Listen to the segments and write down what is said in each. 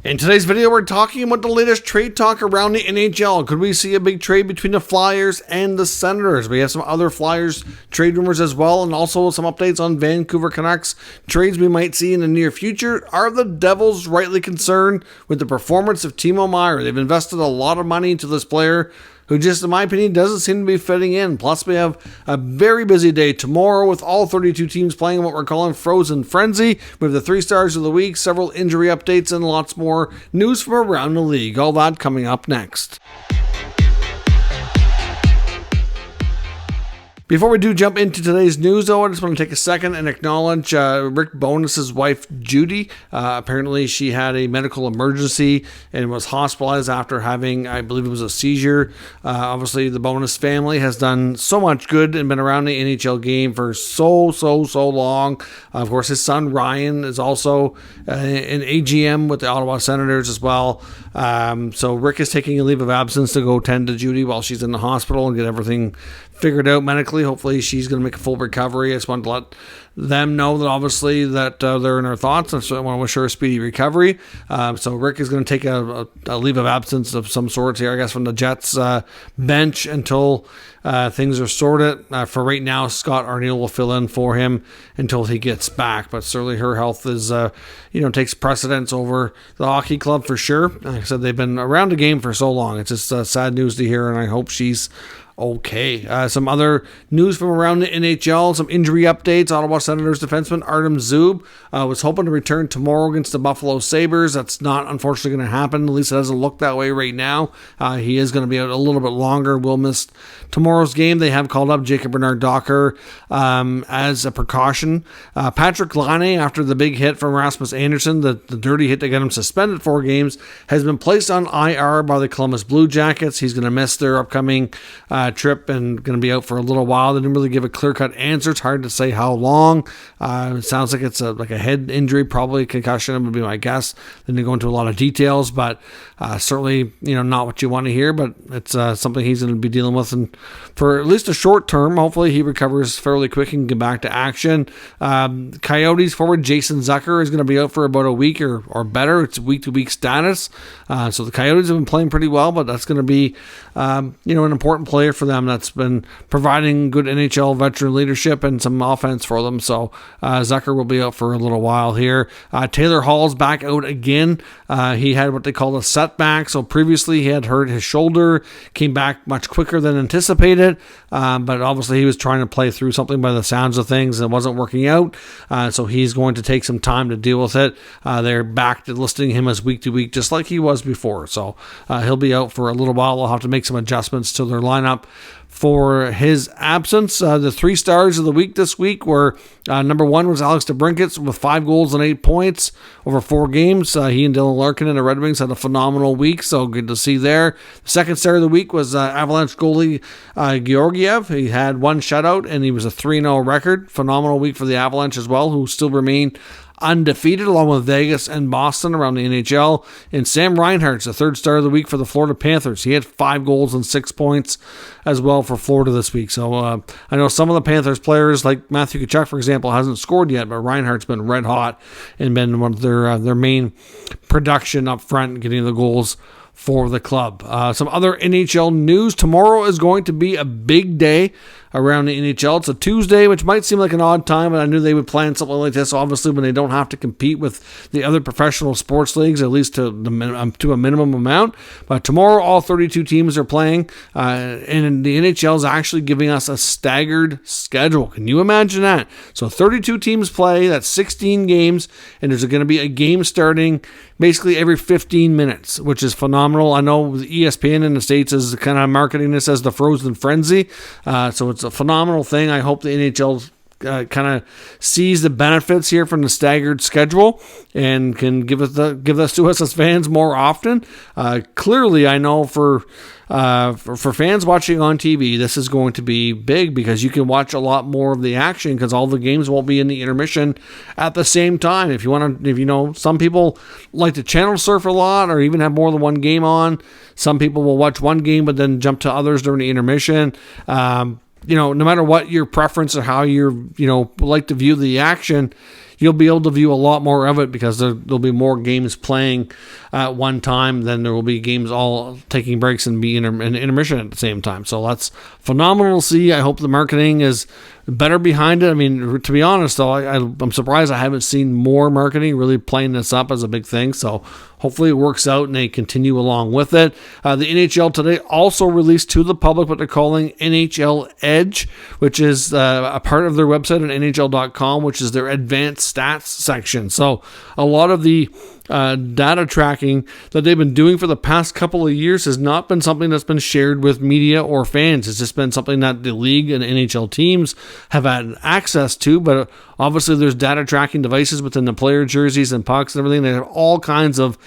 In today's video, we're talking about the latest trade talk around the NHL. Could we see a big trade between the Flyers and the Senators? We have some other Flyers trade rumors as well, and also some updates on Vancouver Canucks trades we might see in the near future. Are the Devils rightly concerned with the performance of Timo Meier? They've invested a lot of money into this player who just, in my opinion, doesn't seem to be fitting in. Plus, we have a very busy day tomorrow with all 32 teams playing what we're calling Frozen Frenzy. We have the 3 stars of the week, several injury updates, and lots more news from around the league. All that coming up next. Before we do jump into today's news, though, I just want to take a second and acknowledge Rick Bowness' wife, Judy. Apparently, she had a medical emergency and was hospitalized after having, I believe it was a seizure. Obviously, the Bowness family has done so much good and been around the NHL game for so long. Of course, his son, Ryan, is also an AGM with the Ottawa Senators as well. So Rick is taking a leave of absence to go tend to Judy while she's in the hospital and get everything figured out medically. Hopefully she's going to make a full recovery. I just wanted to let them know that obviously that they're in our thoughts, and so I want to wish her a speedy recovery. So Rick is going to take a leave of absence of some sorts here, I guess, from the Jets bench until things are sorted. For right now, Scott Arnold will fill in for him until he gets back, but certainly her health is takes precedence over the hockey club for sure. Like I said, they've been around the game for so long. It's just sad news to hear, and I hope she's okay. Some other news from around the NHL, some injury updates. Ottawa Senators defenseman Artem Zub was hoping to return tomorrow against the Buffalo Sabres. That's not unfortunately going to happen. At least it doesn't look that way right now. He is going to be out a little bit longer. Will miss tomorrow's game. They have called up Jacob Bernard-Docker as a precaution. Patrick Laine, after the big hit from Rasmus Andersson, the dirty hit to get him suspended 4 games, has been placed on IR by the Columbus Blue Jackets. He's going to miss their upcoming trip and going to be out for a little while. They didn't really give a clear-cut answer. It's hard to say how long. It sounds like it's like a head injury, probably a concussion would be my guess. They didn't go into a lot of details, but certainly not what you want to hear, but it's something he's going to be dealing with, and for at least a short term. Hopefully he recovers fairly quick and get back to action. Coyotes forward Jason Zucker is going to be out for about a week or better. It's week-to-week status. So the Coyotes have been playing pretty well, but that's going to be an important player for them that's been providing good NHL veteran leadership and some offense for them. So Zucker will be out for a little while here. Taylor Hall's back out again. He had what they call a setback. So previously he had hurt his shoulder, came back much quicker than anticipated, but obviously he was trying to play through something by the sounds of things and it wasn't working out. So he's going to take some time to deal with it. They're back to listing him as week to week, just like he was before. So he'll be out for a little while. They'll have to make some adjustments to their lineup for his absence. The 3 stars of the week this week were number 1 was Alex DeBrincat with 5 goals and 8 points over 4 games. He and Dylan Larkin and the Red Wings had a phenomenal week, so good to see there. The 2nd star of the week was Avalanche goalie Georgiev. He had 1 shutout and he was a 3-0 record. Phenomenal week for the Avalanche as well, who still remain undefeated along with Vegas and Boston around the NHL. And Sam Reinhart's the 3rd star of the week for the Florida Panthers. He had 5 goals and 6 points as well for Florida this week. So I know some of the Panthers players, like Matthew Tkachuk, for example, hasn't scored yet, but Reinhart's been red hot and been one of their main production up front, getting the goals for the club. Some other NHL news. Tomorrow is going to be a big day around the NHL. It's a Tuesday, which might seem like an odd time, but I knew they would plan something like this, obviously, when they don't have to compete with the other professional sports leagues, at least to a minimum amount. But tomorrow, all 32 teams are playing, and the NHL is actually giving us a staggered schedule. Can you imagine that? So 32 teams play, that's 16 games, and there's going to be a game starting basically every 15 minutes, which is phenomenal. I know the ESPN in the States is kind of marketing this as the Frozen Frenzy, so it's a phenomenal thing. I hope the NHL kind of sees the benefits here from the staggered schedule and can give this to us as fans more often. Clearly, I know for fans watching on TV, this is going to be big because you can watch a lot more of the action because all the games won't be in the intermission at the same time. If some people like to channel surf a lot or even have more than one game on. Some people will watch one game but then jump to others during the intermission. No matter what your preference or how you're, like to view the action, you'll be able to view a lot more of it because there'll be more games playing at one time than there will be games all taking breaks and be in intermission at the same time. So that's phenomenal to see. I hope the marketing is better behind it. I mean, to be honest, though, I'm surprised I haven't seen more marketing really playing this up as a big thing. So hopefully it works out and they continue along with it. The NHL today also released to the public what they're calling NHL Edge, which is a part of their website at NHL.com, which is their advanced stats section. So a lot of the data tracking that they've been doing for the past couple of years has not been something that's been shared with media or fans. It's just been something that the league and NHL teams have had access to, but obviously there's data tracking devices within the player jerseys and pucks and everything. They have all kinds of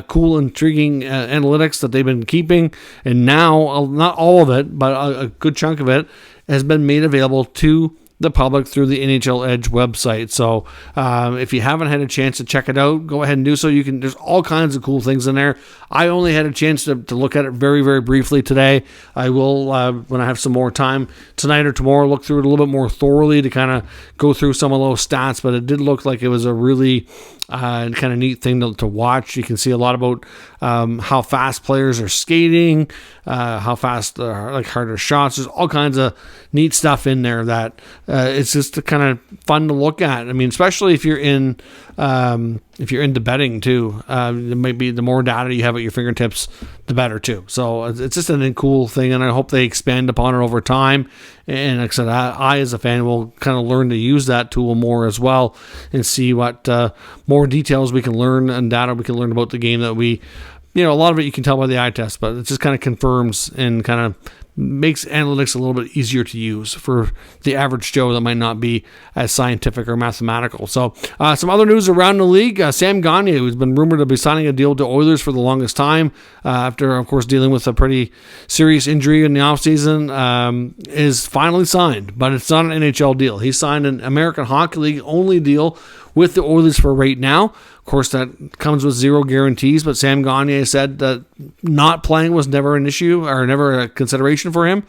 cool, intriguing analytics that they've been keeping, and now, not all of it, but a good chunk of it has been made available to the public through the NHL Edge website. So if you haven't had a chance to check it out, go ahead and do so. There's all kinds of cool things in there. I only had a chance to look at it very, very briefly today. I will, when I have some more time tonight or tomorrow, look through it a little bit more thoroughly to kind of go through some of those stats, but it did look like it was a really kind of neat thing to watch. You can see a lot about how fast players are skating, how fast, harder shots. There's all kinds of neat stuff in there that it's just kind of fun to look at. I mean, especially if you're into betting too. It might be the more data you have at your fingertips, the better too. So it's just a cool thing, and I hope they expand upon it over time. And like I said, I as a fan will kind of learn to use that tool more as well and see what more details we can learn and data we can learn about the game that we, a lot of it you can tell by the eye test, but it just kind of confirms and kind of makes analytics a little bit easier to use for the average Joe that might not be as scientific or mathematical. So some other news around the league. Sam Gagner, who's been rumored to be signing a deal with the Oilers for the longest time after, of course, dealing with a pretty serious injury in the offseason, is finally signed, but it's not an NHL deal. He signed an American Hockey League only deal with the Oilers for right now. Of course, that comes with zero guarantees, but Sam Gagner said that not playing was never an issue or never a consideration for him.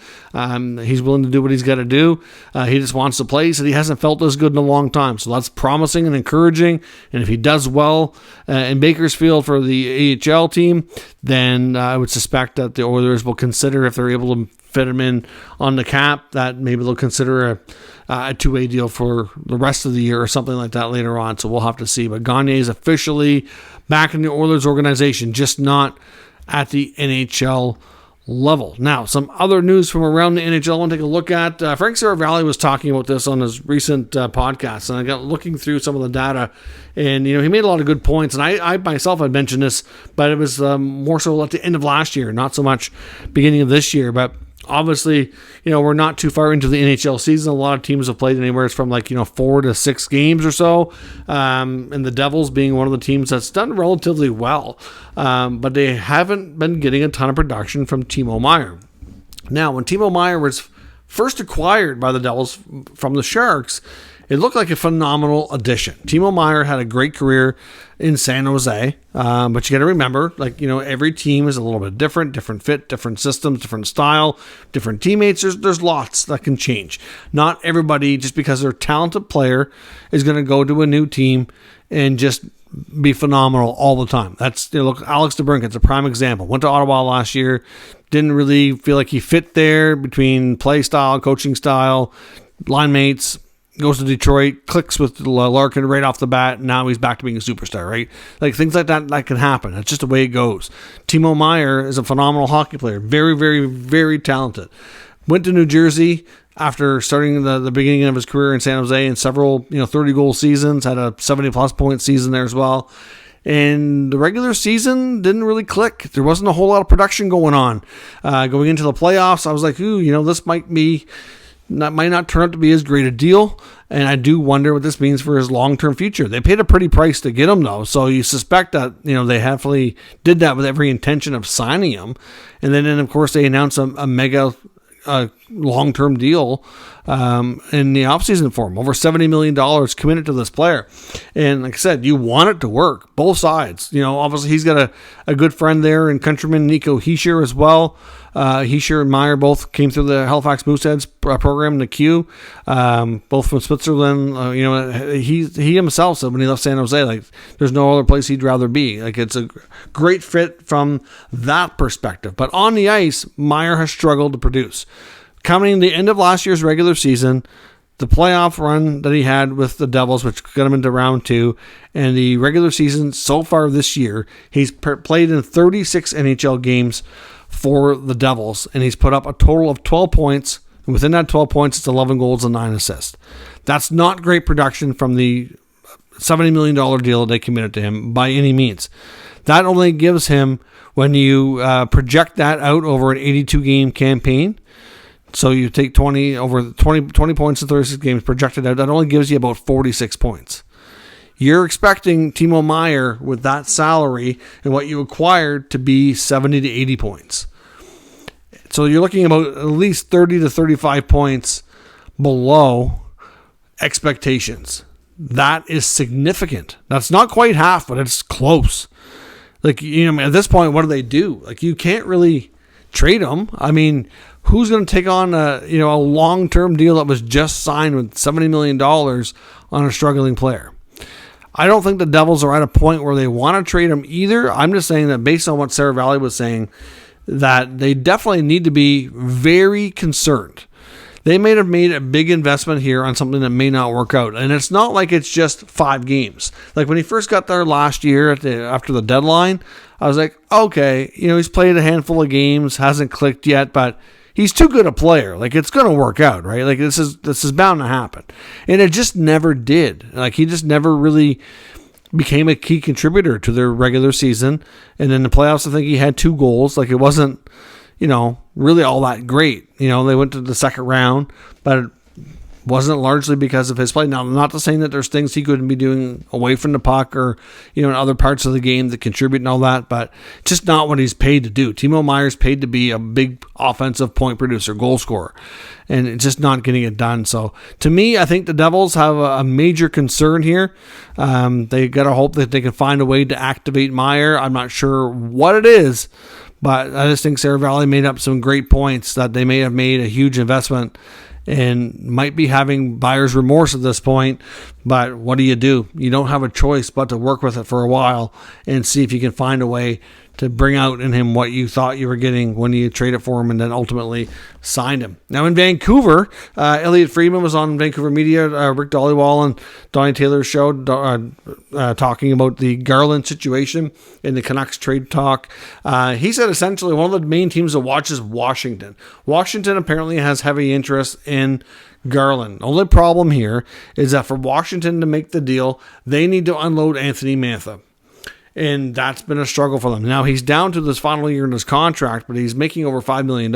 He's willing to do what he's got to do. He just wants to play. He said he hasn't felt this good in a long time, so that's promising and encouraging. And if he does well in Bakersfield for the AHL team, then I would suspect that the Oilers will consider, if they're able to fit him in on the cap, that maybe they'll consider a two-way deal for the rest of the year or something like that later on. So we'll have to see. But Gagner is officially back in the Oilers organization, just not at the NHL level. Now, some other news from around the NHL I want to take a look at. Frank Saravalli was talking about this on his recent podcast, and I got looking through some of the data, and he made a lot of good points. And I myself had mentioned this, but it was more so at the end of last year, not so much beginning of this year. But obviously, we're not too far into the NHL season. A lot of teams have played anywhere from 4 to 6 games or so. And the Devils being one of the teams that's done relatively well. But they haven't been getting a ton of production from Timo Meier. Now, when Timo Meier was first acquired by the Devils from the Sharks, it looked like a phenomenal addition. Timo Meier had a great career in San Jose, but you got to remember, every team is a little bit different fit, different systems, different style, different teammates. There's lots that can change. Not everybody, just because they're a talented player, is going to go to a new team and just be phenomenal all the time. That's look, Alex DeBrincat's a prime example. Went to Ottawa last year, didn't really feel like he fit there between play style, coaching style, line mates. Goes to Detroit, clicks with Larkin right off the bat, and now he's back to being a superstar, right? Things like that can happen. That's just the way it goes. Timo Meier is a phenomenal hockey player. Very, very, very talented. Went to New Jersey after starting the beginning of his career in San Jose in several 30-goal seasons, had a 70-plus point season there as well. And the regular season didn't really click. There wasn't a whole lot of production going on. Going into the playoffs, I was like, this might not turn out to be as great a deal, and I do wonder what this means for his long-term future. They paid a pretty price to get him, though, so you suspect that they definitely did that with every intention of signing him. And then of course, they announced a mega long-term deal in the offseason for him. Over $70 million committed to this player. And like I said, you want it to work, both sides. Obviously he's got a good friend there in countryman Nico Hischier as well. Hischier and Meier both came through the Halifax Mooseheads program in the Q, both from Switzerland. He himself said when he left San Jose, like, there's no other place he'd rather be. Like, it's a great fit from that perspective. But on the ice, Meier has struggled to produce. Coming the end of last year's regular season, the playoff run that he had with the Devils, which got him into round 2, and the regular season so far this year, he's played in 36 NHL games for the Devils, and he's put up a total of 12 points, and within that 12 points, it's 11 goals and 9 assists. That's not great production from the $70 million deal that they committed to him by any means. That only gives him, when you project that out over an 82-game campaign, so you take 20 points in 36 games projected out, that only gives you about 46 points. You're expecting Timo Meier with that salary and what you acquired to be 70 to 80 points. So you're looking about at least 30 to 35 points below expectations. That is significant. That's not quite half, but it's close. Like, at this point, what do they do? Like, you can't really trade him. I mean, who's going to take on a long-term deal that was just signed with $70 million on a struggling player? I don't think the Devils are at a point where they want to trade him either. I'm just saying that based on what Sarah Valley was saying, that they definitely need to be very concerned. They may have made a big investment here on something that may not work out. And it's not like it's just 5 games. Like when he first got there last year after the deadline, I was like, okay, he's played a handful of games, hasn't clicked yet, but he's too good a player. Like, it's going to work out, right? Like, this is bound to happen. And it just never did. Like, he just never really became a key contributor to their regular season. And in the playoffs, I think he had 2 goals. Like, it wasn't, really all that great. They went to the second round, but it wasn't largely because of his play. Now, I'm not saying that there's things he couldn't be doing away from the puck or, in other parts of the game that contribute and all that, but just not what he's paid to do. Timo Meier's paid to be a big offensive point producer, goal scorer, and it's just not getting it done. So, to me, I think the Devils have a major concern here. They got to hope that they can find a way to activate Meier. I'm not sure what it is, but I just think Sarah Valley made up some great points that they may have made a huge investment and might be having buyer's remorse at this point. But what do? You don't have a choice but to work with it for a while and see if you can find a way to bring out in him what you thought you were getting when you traded for him and then ultimately signed him. Now in Vancouver, Elliot Friedman was on Vancouver Media, Rick Dollywall and Donnie Taylor's show, talking about the Garland situation in the Canucks trade talk. He said essentially one of the main teams to watch is Washington. Washington apparently has heavy interest in Garland. The only problem here is that for Washington to make the deal, they need to unload Anthony Mantha. And that's been a struggle for them. Now, he's down to this final year in his contract, but he's making over $5 million,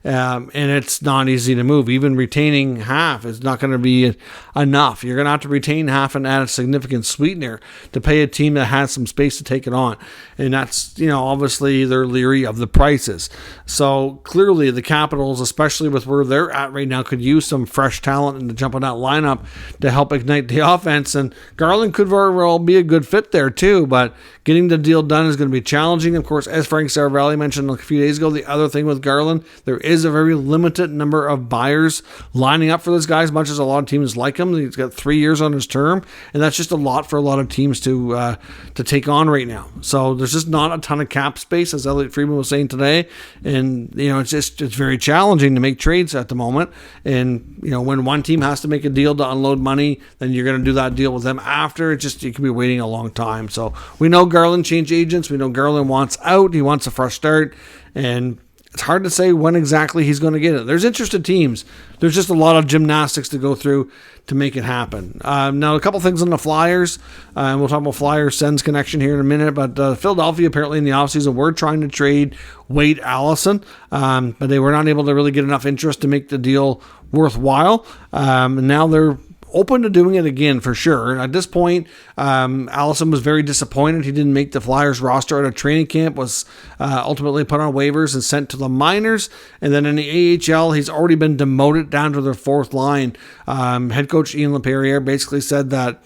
and it's not easy to move. Even retaining half is not going to be enough. You're going to have to retain half and add a significant sweetener to pay a team that has some space to take it on. And that's, obviously they're leery of the prices. So clearly the Capitals, especially with where they're at right now, could use some fresh talent and to jump on that lineup to help ignite the offense. And Garland could very well be a good fit there too, but getting the deal done is going to be challenging. Of course, as Frank Saravalli mentioned a few days ago, the other thing with Garland, there is a very limited number of buyers lining up for this guy, as much as a lot of teams like him. He's got 3 years on his term, and that's just a lot for a lot of teams to take on right now. So there's just not a ton of cap space, as Elliot Friedman was saying today, and it's very challenging to make trades at the moment. And when one team has to make a deal to unload money, then you're going to do that deal with them after. You can be waiting a long time. So we know Garland changed agents. We know Garland wants out. He wants a fresh start. And it's hard to say when exactly he's going to get it. There's interested teams. There's just a lot of gymnastics to go through to make it happen. Now, a couple things on the Flyers. And we'll talk about Flyers-Sens connection here in a minute. But Philadelphia, apparently in the offseason, were trying to trade Wade Allison. But they were not able to really get enough interest to make the deal worthwhile. And now they're open to doing it again for sure. At this point, Allison was very disappointed. He didn't make the Flyers roster at a training camp, was ultimately put on waivers and sent to the minors. And then in the AHL, he's already been demoted down to their fourth line. Head coach Ian LaPerriere basically said that,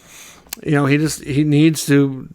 he needs to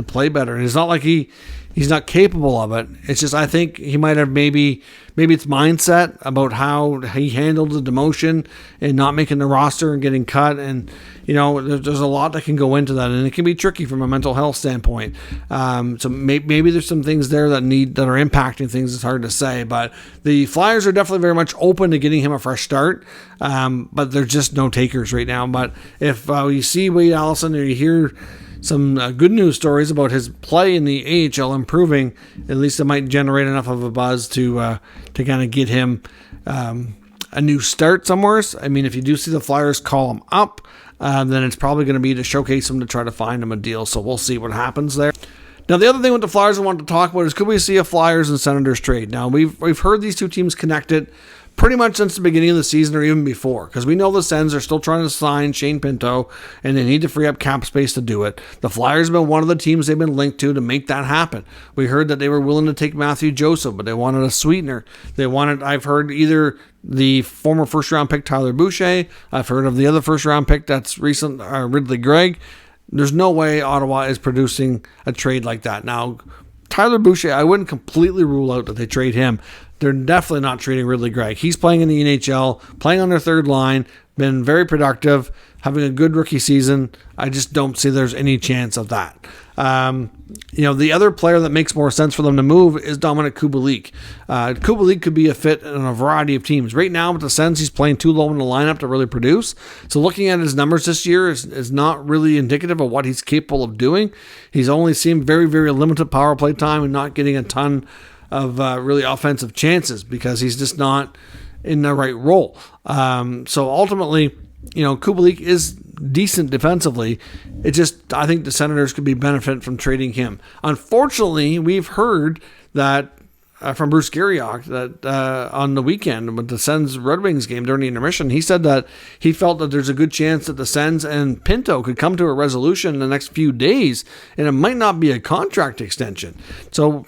play better. And it's not like he's not capable of it. It's just, I think he might have maybe it's mindset about how he handled the demotion and not making the roster and getting cut. And, there's a lot that can go into that, and it can be tricky from a mental health standpoint. So maybe there's some things there that are impacting things. It's hard to say, but the Flyers are definitely very much open to getting him a fresh start. But there's just no takers right now. But if you see Wade Allison or you hear some good news stories about his play in the AHL improving, at least it might generate enough of a buzz to kind of get him a new start somewhere. I mean, if you do see the Flyers call him up, then it's probably going to be to showcase him to try to find him a deal. So we'll see what happens there. Now, the other thing with the Flyers I wanted to talk about is, could we see a Flyers and Senators trade? Now, we've heard these two teams connected pretty much since the beginning of the season or even before, because we know the Sens are still trying to sign Shane Pinto, and they need to free up cap space to do it. The Flyers have been one of the teams they've been linked to make that happen. We heard that they were willing to take Matthew Joseph, but they wanted a sweetener. I've heard either the former first-round pick Tyler Boucher, I've heard of the other first-round pick that's recent, Ridley Gregg. There's no way Ottawa is producing a trade like that. Now, Tyler Boucher, I wouldn't completely rule out that they trade him. They're definitely not trading Ridley Gregg. He's playing in the NHL, playing on their third line, been very productive, having a good rookie season. I just don't see there's any chance of that. The other player that makes more sense for them to move is Dominik Kubalik. Kubalik could be a fit in a variety of teams. Right now with the Sens, he's playing too low in the lineup to really produce. So looking at his numbers this year is not really indicative of what he's capable of doing. He's only seen very, very limited power play time and not getting a ton of really offensive chances because he's just not in the right role. So ultimately, Kubalik is decent defensively. I think the Senators could be benefit from trading him. Unfortunately, we've heard that from Bruce Garriock that on the weekend with the Sens Red Wings game during the intermission, he said that he felt that there's a good chance that the Sens and Pinto could come to a resolution in the next few days, and it might not be a contract extension. So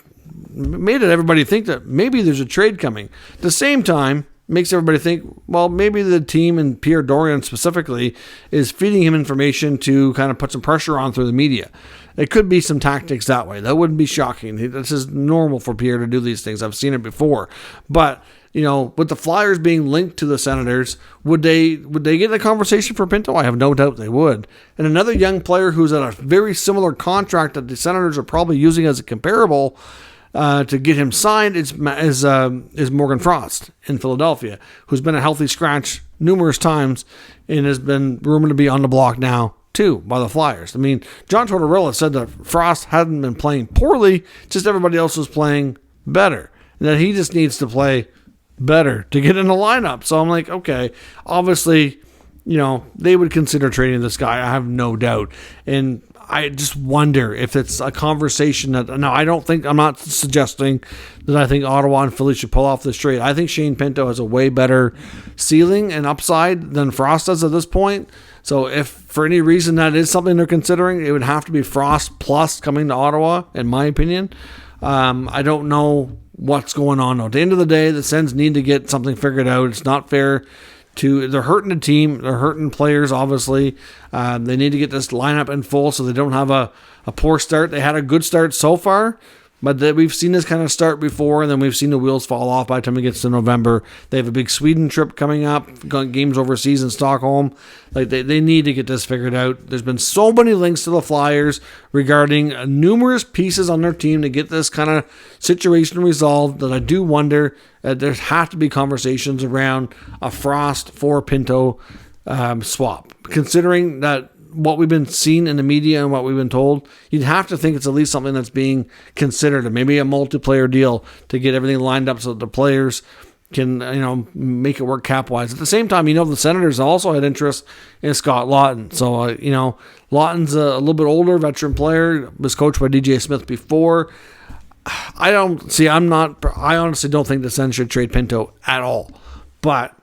made everybody think that maybe there's a trade coming. At the same time, makes everybody think, well, maybe the team and Pierre Dorion specifically is feeding him information to kind of put some pressure on through the media. It could be some tactics that way. That wouldn't be shocking. This is normal for Pierre to do these things. I've seen it before. But, with the Flyers being linked to the Senators, would they get a conversation for Pinto? I have no doubt they would. And another young player who's at a very similar contract that the Senators are probably using as a comparable to get him signed is Morgan Frost in Philadelphia, who's been a healthy scratch numerous times and has been rumored to be on the block now too by the Flyers. I mean, John Tortorella said that Frost hadn't been playing poorly, just everybody else was playing better, and that he just needs to play better to get in the lineup. So I'm like, okay, obviously, they would consider trading this guy. I have no doubt. And I just wonder if it's a conversation that, no, I'm not suggesting that I think Ottawa and Philly should pull off this trade. I think Shane Pinto has a way better ceiling and upside than Frost does at this point. So if for any reason that is something they're considering, it would have to be Frost plus coming to Ottawa, in my opinion. I don't know what's going on. At the end of the day, the Sens need to get something figured out. It's not fair. They're hurting the team. They're hurting players, obviously. They need to get this lineup in full so they don't have a poor start. They had a good start so far, but we've seen this kind of start before, and then we've seen the wheels fall off by the time it gets to November. They have a big Sweden trip coming up, got games overseas in Stockholm. They need to get this figured out. There's been so many links to the Flyers regarding numerous pieces on their team to get this kind of situation resolved that I do wonder there have to be conversations around a Frost for Pinto swap. Considering that what we've been seeing in the media and what we've been told, you'd have to think it's at least something that's being considered, and maybe a multiplayer deal to get everything lined up so that the players can, make it work cap-wise. At the same time, the Senators also had interest in Scott Lawton. So, Lawton's a little bit older, veteran player, was coached by DJ Smith before. I honestly don't think the Sens should trade Pinto at all. But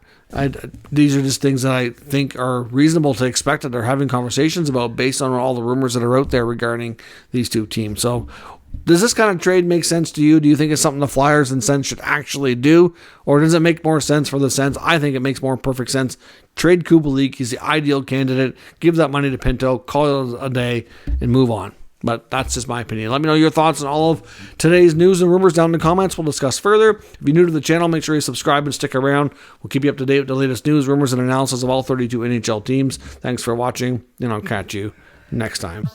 These are just things that I think are reasonable to expect that they're having conversations about based on all the rumors that are out there regarding these two teams. So does this kind of trade make sense to you? Do you think it's something the Flyers and Sens should actually do? Or does it make more sense for the Sens? I think it makes more perfect sense. Trade Kubalik. He's the ideal candidate. Give that money to Pinto. Call it a day and move on. But that's just my opinion. Let me know your thoughts on all of today's news and rumors down in the comments. We'll discuss further. If you're new to the channel, make sure you subscribe and stick around. We'll keep you up to date with the latest news, rumors, and analysis of all 32 NHL teams. Thanks for watching, and I'll catch you next time.